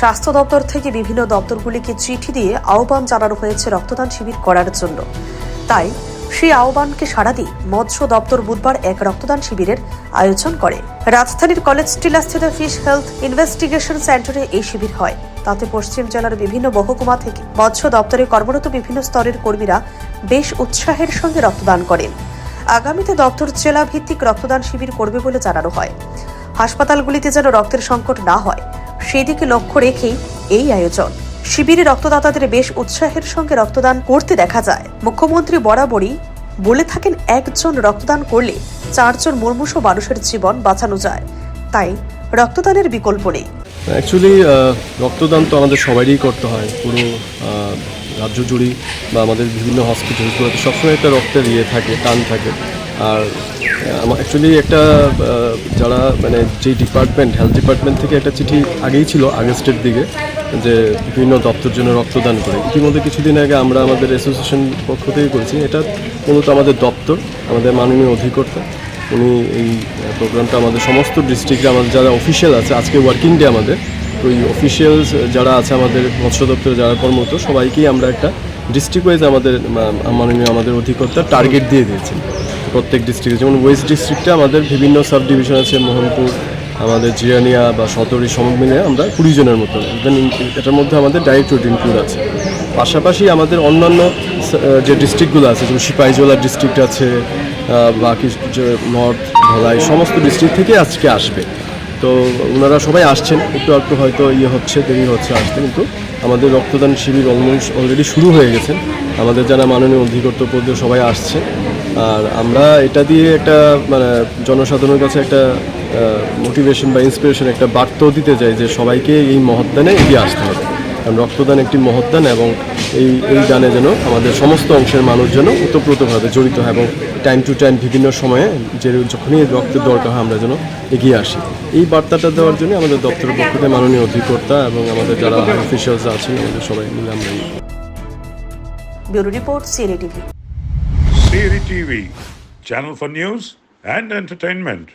স্বাস্থ্য দপ্তর থেকে বিভিন্ন দপ্তরগুলিকে চিঠি দিয়ে আহ্বান জানানো হয়েছে রক্তদান শিবির করার জন্য। তাই সেই আহ্বানকে সাড়া দিয়ে মৎস্য দপ্তর বুধবার এক রক্তদান শিবিরের আয়োজন করে। রাজধানীর কলেজ টিলাস্থিত ফিশ হেলথ ইনভেস্টিগেশন সেন্টারে এই শিবির হয়। তাতে পশ্চিম জেলার বিভিন্ন মহকুমা থেকে মৎস্য দপ্তরে কর্মরত বিভিন্ন স্তরের কর্মীরা বেশ উৎসাহের সঙ্গে রক্তদান করেন। আগামীতে দপ্তর জেলা ভিত্তিক রক্তদান শিবির করবে বলে জানানো হয়। হাসপাতালগুলিতে যেন রক্তের সংকট না হয় সেদিকে লক্ষ্য রেখেই এই আয়োজন। শিবিরে রক্তদাতাদের বেশ উৎসাহের সঙ্গে রক্তদান করতে দেখা যায়। মুখ্যমন্ত্রী বরাবরই বলে থাকেন, একজন রক্তদান করলে 4 জন মুমূর্ষু মানুষের জীবন বাঁচানো যায়। তাই রক্তদানের বিকল্প নেই। অ্যাকচুয়ালি রক্তদান তো আমাদের সবারই করতে হয়, পুরো রাজ্য জুড়েই বা আমাদের বিভিন্ন হসপিটালগুলোতে সবসময় একটা রক্তের থাকে, টান থাকে। আর অ্যাকচুয়ালি একটা যারা মানে যে ডিপার্টমেন্ট, হেলথ ডিপার্টমেন্ট থেকে একটা চিঠি আগেই ছিল আগস্টের দিকে, যে বিভিন্ন দপ্তর জন্য রক্তদান করে। ইতিমধ্যে কিছুদিন আগে আমরা আমাদের অ্যাসোসিয়েশন পক্ষ থেকে করেছি। এটা মূলত আমাদের দপ্তর, আমাদের মাননীয় অধিকর্তা উনি এই প্রোগ্রামটা আমাদের সমস্ত ডিস্ট্রিক্টে আমাদের যারা অফিসিয়াল আছে, আজকে ওয়ার্কিং ডে আমাদের, ওই অফিসিয়ালস যারা আছে আমাদের মৎস্য দপ্তরে যারা কর্মরত সবাইকেই আমরা একটা ডিস্ট্রিক্ট ওয়াইজ আমাদের মাননীয় আমাদের অধিকর্তা টার্গেট দিয়ে দিয়েছেন প্রত্যেক ডিস্ট্রিক্টে। যেমন ওয়েস্ট ডিস্ট্রিক্টে আমাদের বিভিন্ন সাব ডিভিশন আছে, মোহনপুর, আমাদের জিরানিয়া বা সদরি সব মিলে আমরা 20 জনের মতো। এটার মধ্যে আমাদের ডাইরেক্টরেট ইনক্লুড আছে। পাশাপাশি আমাদের অন্যান্য যে ডিস্ট্রিক্টগুলো আছে, যেমন সিপাহীজলা ডিস্ট্রিক্ট আছে, বাকি যে নর্থ ধলাই, সমস্ত ডিস্ট্রিক্ট থেকে আজকে আসবে। তো ওনারা সবাই আসছেন, একটু হয়তো দেরি হচ্ছে আসতে, কিন্তু আমাদের রক্তদান শিবির অলরেডি শুরু হয়ে গেছেন। আমাদের যারা মাননীয় অধিকর্তা পদে সবাই আসছে। আর আমরা এটা দিয়ে একটা মানে জনসাধারণের কাছে একটা মোটিভেশন বা ইন্সপিরেশন, একটা বার্তাও দিতে চাই যে সবাইকে এই মহৎদানে এগিয়ে আসতে হবে। কারণ রক্তদান একটি মহৎদান এবং এই দানে যেন আমাদের সমস্ত অংশের মানুষ যেন ওতপ্রোতভাবে জড়িত হয় এবং টাইম টু টাইম বিভিন্ন সময়ে যখনই রক্তের দরকার হয় আমরা যেন এগিয়ে আসি। এই বার্তাটা দেওয়ার জন্য আমাদের দপ্তরের পক্ষ থেকে মাননীয় অধিকর্তা এবং আমাদের যারা অফিসিয়ালস আছেন আমাদের সবাই মিলে আমরা। Bureau report, CNA TV. CNA TV, channel for news and entertainment.